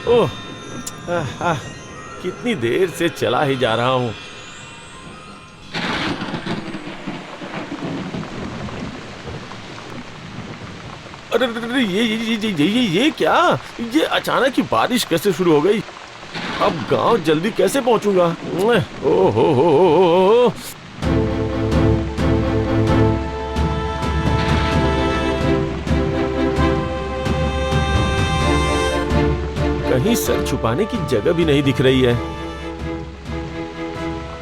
ओह, कितनी देर से चला ही जा रहा हूँ। अरे ये क्या? ये अचानक ही बारिश कैसे शुरू हो गई? अब गांव जल्दी कैसे पहुंचूंगा? ओ हो। कहीं सर छुपाने की जगह भी नहीं दिख रही है।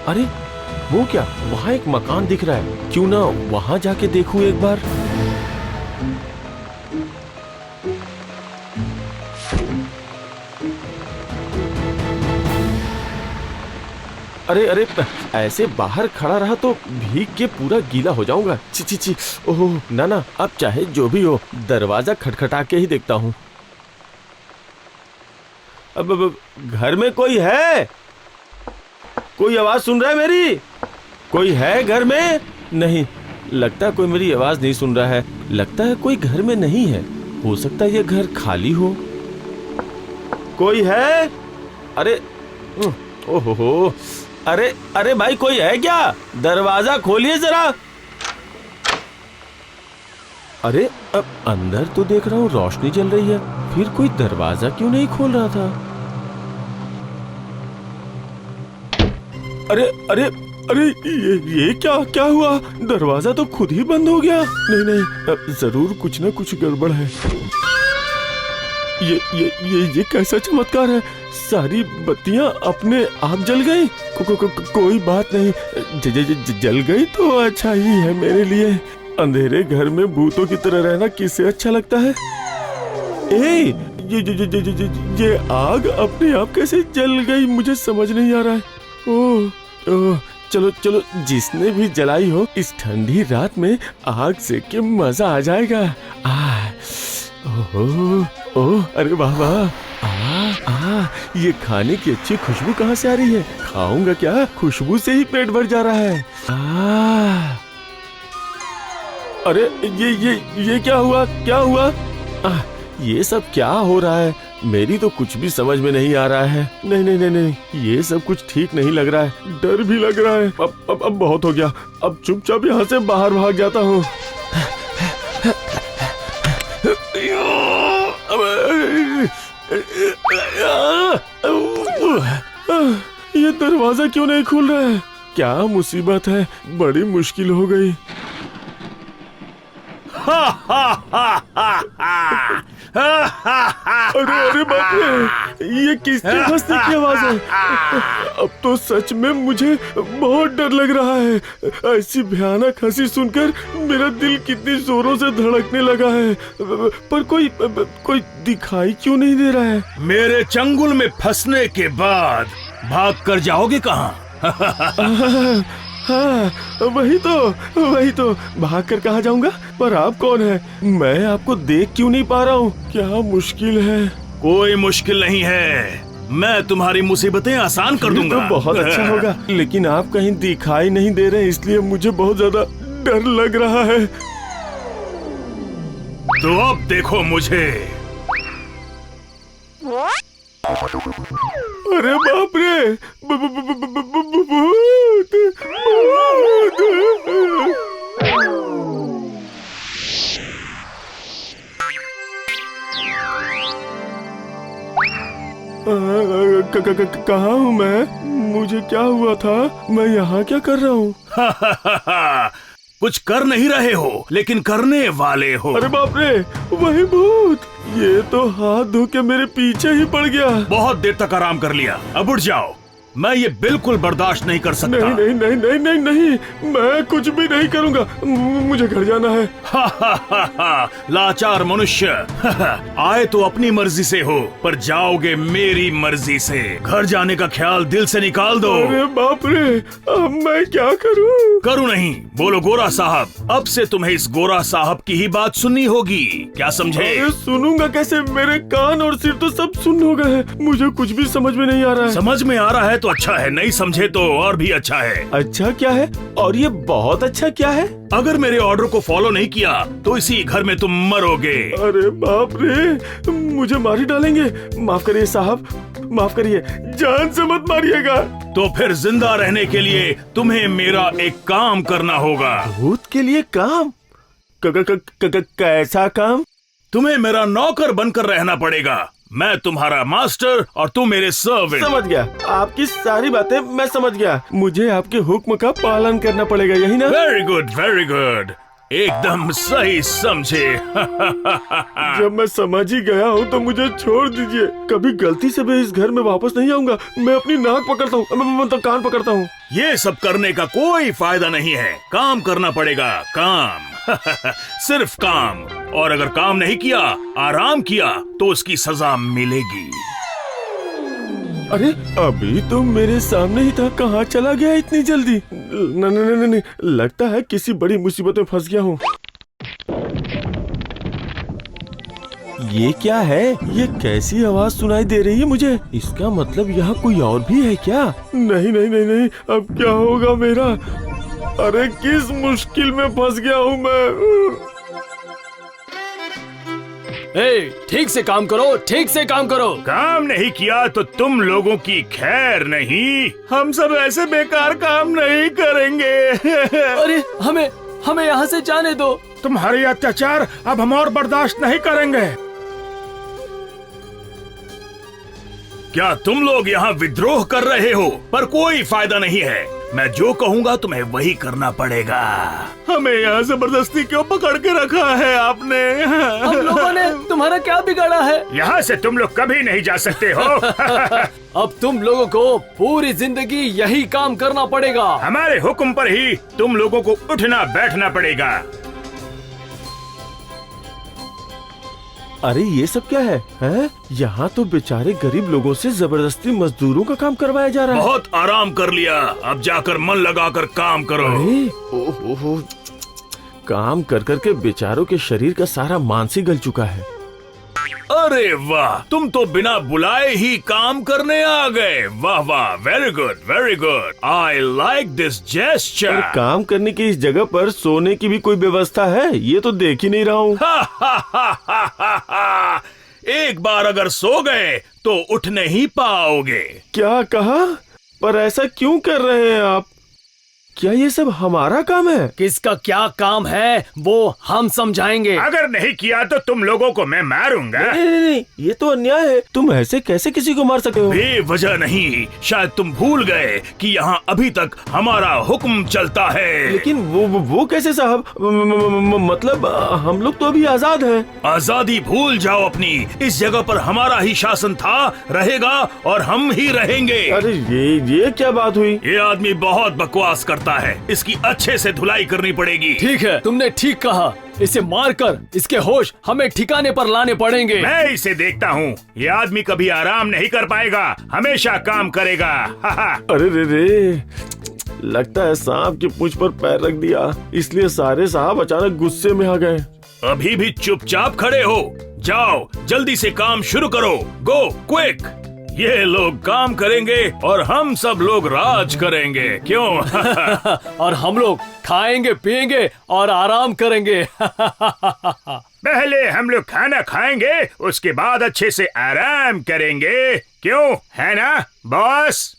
अरे वो क्या? वहां एक मकान दिख रहा है, क्यों ना वहां जाके देखूं एक बार। अरे ऐसे बाहर खड़ा रहा तो भीग के पूरा गीला हो जाऊंगा। ची। ओह ना, अब चाहे जो भी हो दरवाजा खटखटा के ही देखता हूँ। अब घर में कोई है? कोई आवाज सुन रहा है मेरी? कोई है घर में? नहीं, लगता है कोई मेरी आवाज नहीं सुन रहा है। लगता है कोई घर में नहीं है। हो सकता है ये घर खाली हो। कोई है? अरे ओहो, अरे भाई कोई है क्या? दरवाजा खोलिए जरा। अरे अब अंदर तो देख रहा हूँ रोशनी जल रही है, फिर कोई दरवाजा क्यों नहीं खोल रहा था? अरे ये क्या हुआ? दरवाजा तो खुद ही बंद हो गया। नहीं, जरूर कुछ ना कुछ गड़बड़ है। ये कैसा चमत्कार है? सारी बत्तियां अपने आप जल गई। कोई बात नहीं, जल गई तो अच्छा ही है मेरे लिए। अंधेरे घर में भूतों की तरह रहना किसे अच्छा लगता है? ये आग अपने आप कैसे जल गई? मुझे समझ नहीं आ रहा है। ओह, चलो जिसने भी जलाई हो, इस ठंडी रात में आग सेक के मजा आ जाएगा। ओह, अरे वाह, ये खाने की अच्छी खुशबू कहाँ से आ रही है? खाऊंगा क्या? खुशबू से ही पेट भर जा रहा है। अरे ये क्या हुआ? ये सब क्या हो रहा है? मेरी तो कुछ भी समझ में नहीं आ रहा है। नहीं, ये सब कुछ ठीक नहीं लग रहा है। डर भी लग रहा है। अब बहुत हो गया। अब चुपचाप यहाँ से बाहर भाग जाता हूँ। ये दरवाजा क्यों नहीं खुल रहा है? क्या मुसीबत है? बड़ी मुश्किल हो गई। अरे बाप रे, ये किसके हंसने की आवाज है? अब तो सच में मुझे बहुत डर लग रहा है। ऐसी भयानक हंसी सुनकर मेरा दिल कितनी जोरों से धड़कने लगा है। पर कोई दिखाई क्यों नहीं दे रहा है? मेरे चंगुल में फंसने के बाद भाग कर जाओगे कहाँ? हाँ, वही तो भाग कर कहाँ जाऊंगा? पर आप कौन है? मैं आपको देख क्यों नहीं पा रहा हूँ? क्या मुश्किल है? कोई मुश्किल नहीं है, मैं तुम्हारी मुसीबतें आसान कर दूंगा। तो बहुत अच्छा होगा, लेकिन आप कहीं दिखाई नहीं दे रहे, इसलिए मुझे बहुत ज्यादा डर लग रहा है। तो अब देखो मुझे। अरे बाप रे, कहाँ हूँ मैं? मुझे क्या हुआ था? मैं यहाँ क्या कर रहा हूँ? कुछ कर नहीं रहे हो, लेकिन करने वाले हो। अरे बाप रे, वही भूत! ये तो हाथ धो के मेरे पीछे ही पड़ गया। बहुत देर तक आराम कर लिया, अब उठ जाओ। मैं ये बिल्कुल बर्दाश्त नहीं कर सकता। नहीं, मैं कुछ भी नहीं करूँगा। मुझे घर जाना है। लाचार मनुष्य, आए तो अपनी मर्जी से हो, पर जाओगे मेरी मर्जी से। घर जाने का ख्याल दिल से निकाल दो। अरे बाप रे, अब मैं क्या करूँ? करूँ नहीं, बोलो गोरा साहब। अब से तुम्हें इस गोरा साहब की ही बात सुननी होगी, क्या समझे? अरे सुनूंगा कैसे? मेरे कान और सिर तो सब सुन्न हो गए हैं। मुझे कुछ भी समझ में नहीं आ रहा है। समझ में आ रहा है तो अच्छा है, नहीं समझे तो और भी अच्छा है। अच्छा क्या है? और ये बहुत अच्छा क्या है? अगर मेरे ऑर्डर को फॉलो नहीं किया तो इसी घर में तुम मरोगे। अरे बाप रे, मुझे मार ही डालेंगे। माफ करिए साहब, माफ करिए, जान से मत मारिएगा। तो फिर जिंदा रहने के लिए तुम्हें मेरा एक काम करना होगा। भूत के लिए काम? कैसा काम? तुम्हें मेरा नौकर बनकर रहना पड़ेगा। मैं तुम्हारा मास्टर और तुम मेरे सर्वेंट। समझ गया, आपकी सारी बातें मैं समझ गया। मुझे आपके हुक्म का पालन करना पड़ेगा, यही ना? वेरी गुड, वेरी गुड, एकदम सही समझे। जब मैं समझ ही गया हूँ तो मुझे छोड़ दीजिए। कभी गलती से भी इस घर में वापस नहीं आऊंगा। मैं अपनी नाक पकड़ता हूँ, मैं तो कान पकड़ता हूँ। ये सब करने का कोई फायदा नहीं है। काम करना पड़ेगा, काम। सिर्फ काम। और अगर काम नहीं किया, आराम किया, तो उसकी सजा मिलेगी। अरे अभी तो मेरे सामने ही था, कहाँ चला गया इतनी जल्दी? नहीं, लगता है किसी बड़ी मुसीबत में फंस गया हूँ। ये क्या है? ये कैसी आवाज सुनाई दे रही है मुझे? इसका मतलब यहाँ कोई और भी है क्या? नहीं, अब क्या होगा मेरा? अरे किस मुश्किल में फंस गया हूँ मैं। ठीक से काम करो, ठीक से काम करो। काम नहीं किया तो तुम लोगों की खैर नहीं। हम सब ऐसे बेकार काम नहीं करेंगे। अरे हमें यहाँ से जाने दो। तुम्हारे अत्याचार अब हम और बर्दाश्त नहीं करेंगे। क्या तुम लोग यहाँ विद्रोह कर रहे हो? पर कोई फायदा नहीं है। मैं जो कहूँगा तुम्हें वही करना पड़ेगा। हमें यहाँ जबरदस्ती क्यों पकड़ के रखा है आपने? हम लोगों ने तुम्हारा क्या बिगाड़ा है? यहाँ से तुम लोग कभी नहीं जा सकते हो। अब तुम लोगों को पूरी जिंदगी यही काम करना पड़ेगा। हमारे हुक्म पर ही तुम लोगों को उठना बैठना पड़ेगा। अरे ये सब क्या है? हैं? यहाँ तो बेचारे गरीब लोगों से जबरदस्ती मजदूरों का काम करवाया जा रहा है। बहुत आराम कर लिया, अब जाकर मन लगाकर काम करो। अरे ओहो, काम कर कर के बेचारों के शरीर का सारा मांस ही गल चुका है। अरे वाह, तुम तो बिना बुलाए ही काम करने आ गए। वाह वाह, very good, very good. I like this gesture. काम करने की इस जगह पर सोने की भी कोई व्यवस्था है? ये तो देख ही नहीं रहा हूँ। एक बार अगर सो गए तो उठ नहीं पाओगे। क्या कहा? पर ऐसा क्यों कर रहे हैं आप? क्या ये सब हमारा काम है? किसका क्या काम है वो हम समझाएंगे। अगर नहीं किया तो तुम लोगों को मैं मारूंगा। नहीं, ये तो अन्याय है। तुम ऐसे कैसे किसी को मार सकते हो? बेवजह नहीं। शायद तुम भूल गए कि यहाँ अभी तक हमारा हुक्म चलता है। लेकिन वो कैसे साहब? मतलब हम लोग तो अभी आजाद हैं। आजादी भूल जाओ अपनी। इस जगह पर हमारा ही शासन था, रहेगा और हम ही रहेंगे। अरे ये क्या बात हुई? ये आदमी बहुत बकवास करता है। इसकी अच्छे से धुलाई करनी पड़ेगी। ठीक है, तुमने ठीक कहा। इसे मारकर इसके होश हमें ठिकाने पर लाने पड़ेंगे। मैं इसे देखता हूँ। ये आदमी कभी आराम नहीं कर पाएगा, हमेशा काम करेगा। अरे रे, लगता है सांप की पूंछ पर पैर रख दिया, इसलिए सारे साहब अचानक गुस्से में आ गए। अभी भी चुपचाप खड़े हो? जाओ जल्दी से काम शुरू करो। गो क्विक। ये लोग काम करेंगे और हम सब लोग राज करेंगे, क्यों? और हम लोग खाएंगे पिएंगे और आराम करेंगे। पहले हम लोग खाना खाएंगे, उसके बाद अच्छे से आराम करेंगे, क्यों? है ना बॉस?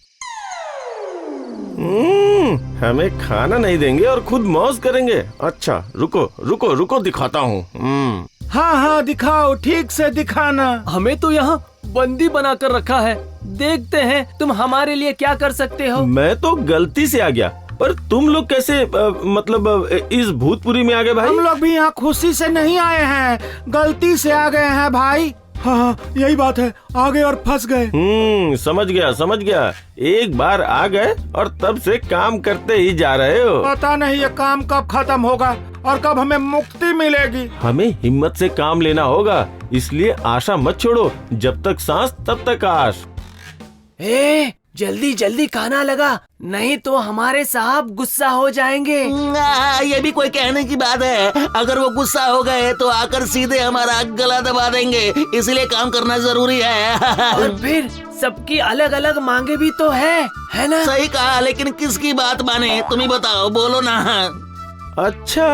हमें खाना नहीं देंगे और खुद मौज करेंगे। अच्छा रुको दिखाता हूँ। हाँ दिखाओ, ठीक से दिखाना। हमें तो यहाँ बंदी बनाकर रखा है, देखते हैं तुम हमारे लिए क्या कर सकते हो। मैं तो गलती से आ गया, पर तुम लोग कैसे इस भूतपुरी में आ गए भाई? हम लोग भी यहाँ खुशी से नहीं आए हैं, गलती से आ गए हैं भाई। हाँ यही बात है, आ गए और फंस गए। समझ गया। एक बार आ गए और तब से काम करते ही जा रहे हो। पता नहीं ये काम कब खत्म होगा और कब हमें मुक्ति मिलेगी। हमें हिम्मत से काम लेना होगा, इसलिए आशा मत छोड़ो। जब तक सांस तब तक आश। जल्दी जल्दी खाना लगा, नहीं तो हमारे साहब गुस्सा हो जाएंगे। ये भी कोई कहने की बात है। अगर वो गुस्सा हो गए तो आकर सीधे हमारा गला दबा देंगे, इसलिए काम करना जरूरी है। और फिर सबकी अलग अलग मांगे भी तो है ना? सही कहा, लेकिन किसकी बात माने, तुम ही बताओ, बोलो ना। अच्छा,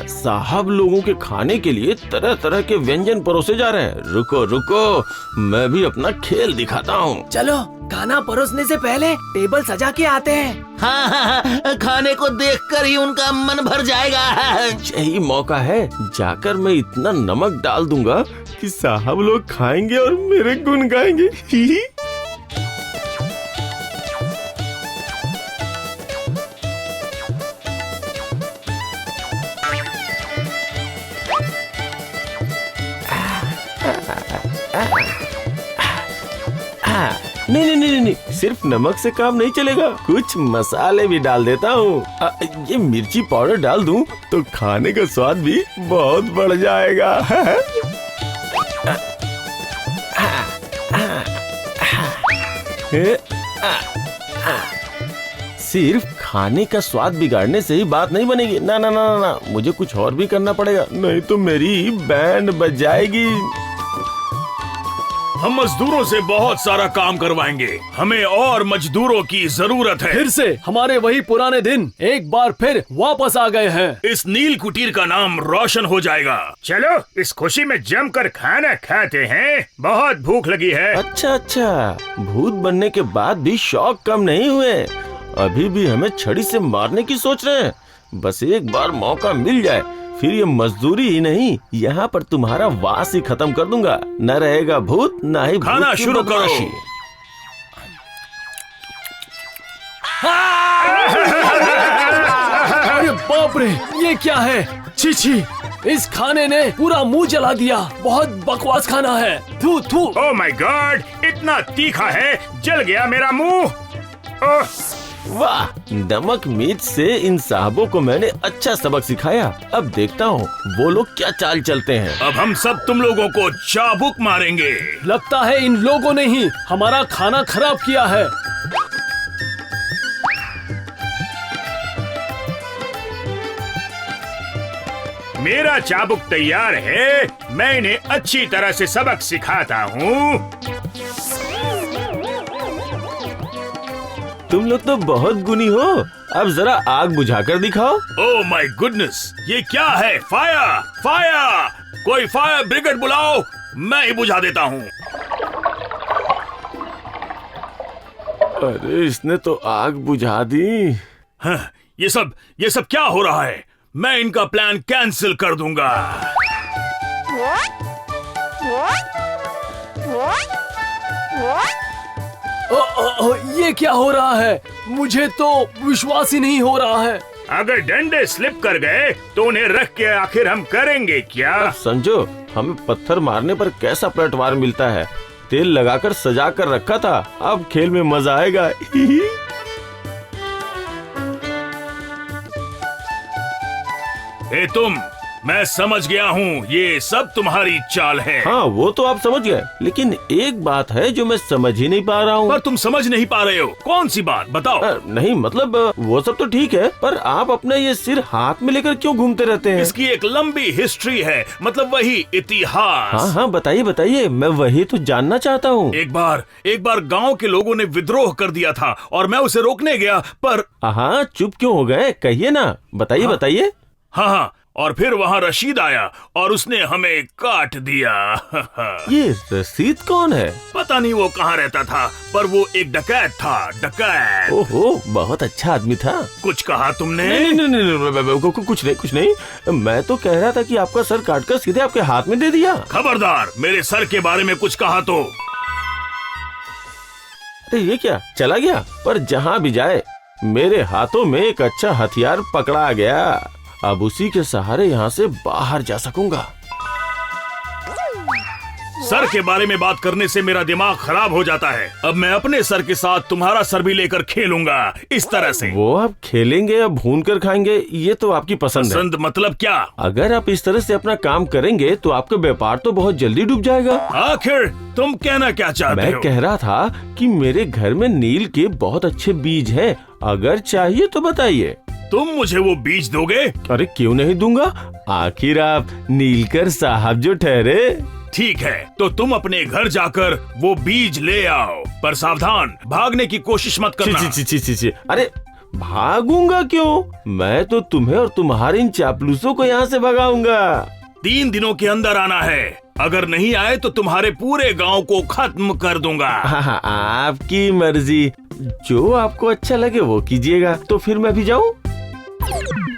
साहब लोगों के खाने के लिए तरह तरह के व्यंजन परोसे जा रहे हैं। रुको रुको, मैं भी अपना खेल दिखाता हूँ। चलो, खाना परोसने से पहले टेबल सजा के आते हैं। हाँ, खाने को देखकर ही उनका मन भर जाएगा। यही मौका है, जाकर मैं इतना नमक डाल दूंगा कि साहब लोग खाएंगे और मेरे गुण गाएंगे। नहीं नहीं नहीं नहीं, सिर्फ नमक से काम नहीं चलेगा, कुछ मसाले भी डाल देता हूँ। ये मिर्ची पाउडर डाल दूँ तो खाने का स्वाद भी बहुत बढ़ जाएगा। सिर्फ खाने का स्वाद बिगाड़ने से ही बात नहीं बनेगी। ना ना ना ना, मुझे कुछ और भी करना पड़ेगा, नहीं तो मेरी बैंड बज जाएगी। हम मजदूरों से बहुत सारा काम करवाएंगे, हमें और मजदूरों की जरूरत है। फिर से हमारे वही पुराने दिन एक बार फिर वापस आ गए हैं। इस नील कुटीर का नाम रोशन हो जाएगा। चलो, इस खुशी में जमकर खाना खाते हैं, बहुत भूख लगी है। अच्छा अच्छा, भूत बनने के बाद भी शौक कम नहीं हुए, अभी भी हमें छड़ी से मारने की सोच रहे हैं। बस एक बार मौका मिल जाए, फिर ये मजदूरी ही नहीं, यहाँ पर तुम्हारा वास ही खत्म कर दूंगा। न रहेगा भूत, न ही खाना भूत की शुरू करो। बदमाशी। अरे बाप रे, ये क्या है? छी छी, इस खाने ने पूरा मुंह जला दिया। बहुत बकवास खाना है। थू थू। ओह माय गॉड, इतना तीखा है, जल गया मेरा मुंह। वाह, नमक मिर्च से इन साहबों को मैंने अच्छा सबक सिखाया। अब देखता हूँ वो लोग क्या चाल चलते हैं। अब हम सब तुम लोगों को चाबुक मारेंगे। लगता है इन लोगों ने ही हमारा खाना खराब किया है। मेरा चाबुक तैयार है, मैं इन्हें अच्छी तरह से सबक सिखाता हूँ। तुम लोग तो बहुत गुनी हो, अब जरा आग बुझाकर दिखाओ। ओह माय गुडनेस, ये क्या है? फायर फायर, कोई फायर ब्रिगेड बुलाओ, मैं ही बुझा देता हूँ। अरे इसने तो आग बुझा दी। हाँ, ये सब क्या हो रहा है? मैं इनका प्लान कैंसिल कर दूंगा। ये क्या हो रहा है? मुझे तो विश्वास ही नहीं हो रहा है। अगर डंडे स्लिप कर गए तो उन्हें रख के आखिर हम करेंगे क्या? अब समझो, हमें पत्थर मारने पर कैसा पलटवार मिलता है। तेल लगाकर सजा कर रखा था, अब खेल में मजा आएगा। ए तुम, मैं समझ गया हूँ, ये सब तुम्हारी चाल है। हाँ, वो तो आप समझ गए, लेकिन एक बात है जो मैं समझ ही नहीं पा रहा हूँ। पर तुम समझ नहीं पा रहे हो, कौन सी बात बताओ? नहीं मतलब वो सब तो ठीक है, पर आप अपना ये सिर हाथ में लेकर क्यों घूमते रहते हैं? इसकी एक लंबी हिस्ट्री है, मतलब वही इतिहास। हाँ हाँ, बताइए बताइए, मैं वही तो जानना चाहता हूँ। एक बार गांव के लोगों ने विद्रोह कर दिया था और मैं उसे रोकने गया, पर हाँ, चुप क्यों हो गए? कहिए ना, बताइए बताइए। हाँ, और फिर वहाँ रशीद आया और उसने हमें काट दिया। ये रशीद कौन है? पता नहीं वो कहाँ रहता था, पर वो एक डकैत था, डकैत। ओहो, बहुत अच्छा आदमी था। कुछ कहा तुमने? नहीं नहीं नहीं, नहीं, कुछ नहीं। मैं तो कह रहा था कि आपका सर काटकर सीधे आपके हाथ में दे दिया। खबरदार, मेरे सर के बारे में कुछ कहा तो। अरे ये क्या, चला गया? पर जहाँ भी जाए मेरे हाथों में एक अच्छा हथियार पकड़ा गया। अब उसी के सहारे यहाँ से बाहर जा सकूंगा। सर के बारे में बात करने से मेरा दिमाग खराब हो जाता है। अब मैं अपने सर के साथ तुम्हारा सर भी लेकर खेलूंगा इस तरह से। वो आप खेलेंगे या भून कर खाएंगे ये तो आपकी पसंद है। पसंद मतलब क्या? अगर आप इस तरह से अपना काम करेंगे तो आपका व्यापार तो बहुत जल्दी डूब जाएगा। आखिर तुम कहना क्या चाहते मैं हो? कह रहा था कि मेरे घर में नील के बहुत अच्छे बीज हैं, अगर चाहिए तो बताइए। तुम मुझे वो बीज दोगे? अरे क्यों नहीं दूंगा, आखिर आप नीलकर साहब जो ठहरे। ठीक है, तो तुम अपने घर जाकर वो बीज ले आओ, पर सावधान, भागने की कोशिश मत ची, करना। ची, ची, ची, ची। अरे भागूंगा क्यों, मैं तो तुम्हें और तुम्हारे इन चापलूसों को यहाँ से भगाऊंगा। 3 दिनों के अंदर आना है, अगर नहीं आए तो तुम्हारे पूरे गांव को खत्म कर दूंगा। हाँ, आपकी मर्जी, जो आपको अच्छा लगे वो कीजिएगा। तो फिर मैं भी जाऊँ?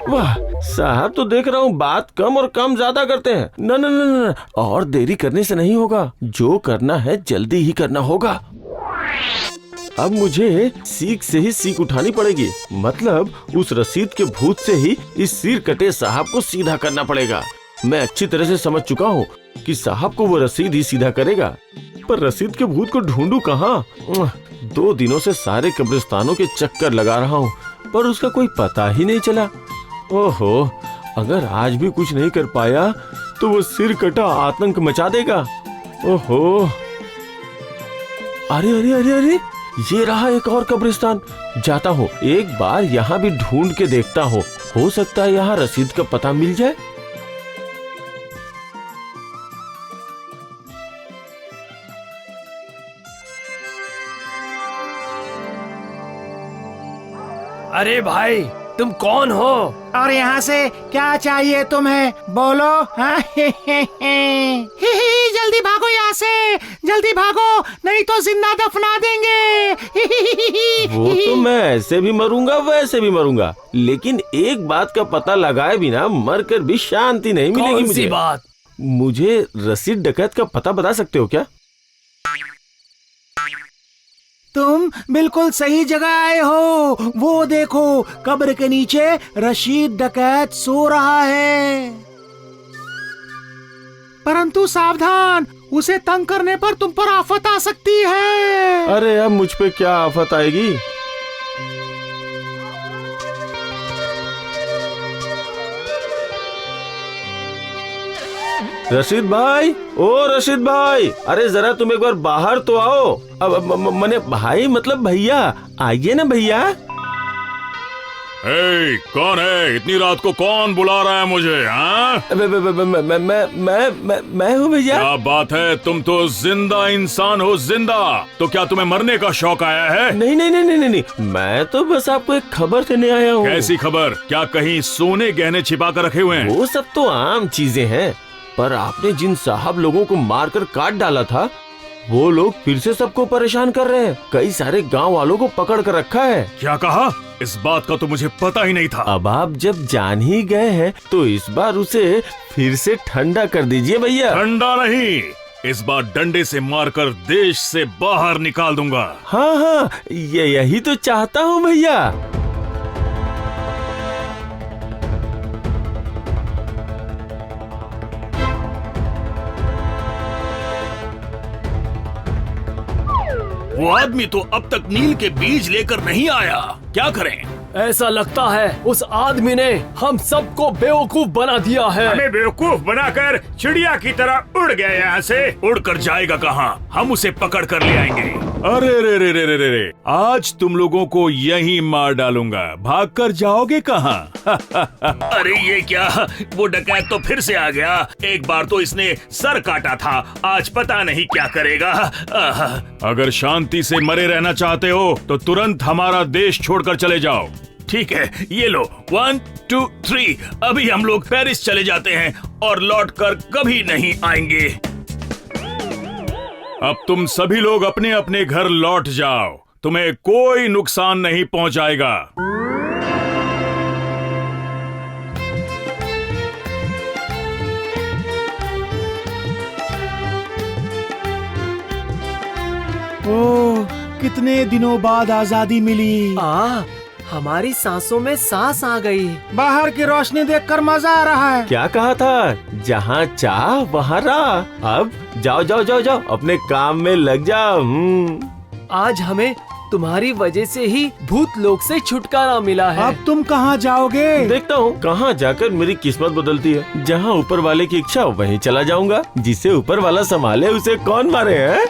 वाह साहब, तो देख रहा हूँ बात कम और काम ज्यादा करते हैं। न न न न, और देरी करने से नहीं होगा, जो करना है जल्दी ही करना होगा। अब मुझे सीख से ही सीख उठानी पड़ेगी, मतलब उस रसीद के भूत से ही इस सिर कटे साहब को सीधा करना पड़ेगा। मैं अच्छी तरह से समझ चुका हूँ कि साहब को वो रसीद ही सीधा करेगा, पर रसीद के भूत को ढूंढूं कहाँ? 2 दिनों से सारे कब्रिस्तानों के चक्कर लगा रहा हूँ, पर उसका कोई पता ही नहीं चला। ओहो, अगर आज भी कुछ नहीं कर पाया तो वो सिर कटा आतंक मचा देगा। ओहो, अरे अरे अरे अरे, ये रहा एक और कब्रिस्तान। जाता हूँ, एक बार यहाँ भी ढूंढ के देखता हूँ, हो सकता है यहाँ रसीद का पता मिल जाए। अरे भाई, तुम कौन हो? और यहाँ से क्या चाहिए तुम्हें, बोलो। हाँ? जल्दी भागो यहाँ से, जल्दी भागो, नहीं तो जिंदा दफना देंगे। वो तो मैं ऐसे भी मरूंगा वैसे भी मरूंगा, लेकिन एक बात का पता लगाए बिना मर कर भी शांति नहीं मिलेगी कौन सी मुझे। बात? मुझे रसीद डकैत का पता बता सकते हो क्या? तुम बिल्कुल सही जगह आए हो। वो देखो, कब्र के नीचे रशीद डकैत सो रहा है। परंतु सावधान, उसे तंग करने पर तुम पर आफत आ सकती है। अरे अब मुझ पे क्या आफत आएगी? रशीद भाई, ओ रशीद भाई, अरे जरा तुम एक बार बाहर तो आओ। अब मने भाई मतलब भैया, आइए ना भैया। ए, कौन है? इतनी रात को कौन बुला रहा है मुझे? हाँ? मैं हूँ भैया। क्या बात है, तुम तो जिंदा इंसान हो, जिंदा। तो क्या तुम्हें मरने का शौक आया है? नहीं नहीं नहीं नहीं नहीं, मैं तो बस आपको एक खबर देने आया हूँ। कैसी खबर? क्या कहीं सोने गहने छिपा कर रखे हुए हैं? वो सब तो आम चीजें हैं, पर आपने जिन साहब लोगों को मारकर काट डाला था, वो लोग फिर से सबको परेशान कर रहे हैं। कई सारे गांव वालों को पकड़ कर रखा है। क्या कहा? इस बात का तो मुझे पता ही नहीं था। अब आप जब जान ही गए हैं तो इस बार उसे फिर से ठंडा कर दीजिए भैया। ठंडा नहीं, इस बार डंडे से मारकर देश से बाहर निकाल दूंगा। हाँ हाँ, यही तो चाहता हूँ भैया। वो आदमी तो अब तक नील के बीज लेकर नहीं आया, क्या करें? ऐसा लगता है उस आदमी ने हम सबको बेवकूफ बना दिया है। हमें बेवकूफ बनाकर चिड़िया की तरह उड़ गया यहाँ से। उड़कर जाएगा कहाँ? हम उसे पकड़ कर ले आएंगे। अरे रे रे रे रे रे रे, आज तुम लोगों को यहीं मार डालूंगा। भाग कर जाओगे कहाँ? अरे ये क्या, वो डकैत तो फिर से आ गया। एक बार तो इसने सर काटा था, आज पता नहीं क्या करेगा। अगर शांति से मरे रहना चाहते हो तो तुरंत हमारा देश छोड़कर चले जाओ। ठीक है, ये लो 1 2 3, अभी हम लोग पेरिस चले जाते हैं और लौटकर कभी नहीं आएंगे। अब तुम सभी लोग अपने अपने घर लौट जाओ, तुम्हें कोई नुकसान नहीं पहुंचाएगा। ओह, कितने दिनों बाद आजादी मिली। हमारी सांसों में सांस आ गई। बाहर की रोशनी देखकर मजा आ रहा है। क्या कहा था? जहाँ चाह वहाँ राह। अब जाओ जाओ जाओ जाओ, अपने काम में लग जाओ। आज हमें तुम्हारी वजह से ही भूत लोक से छुटकारा मिला है। अब तुम कहाँ जाओगे? देखता हूँ कहाँ जाकर मेरी किस्मत बदलती है। जहाँ ऊपर वाले की इच्छा वहीं चला जाऊंगा। जिसे ऊपर वाला संभाले उसे कौन मारे हैं?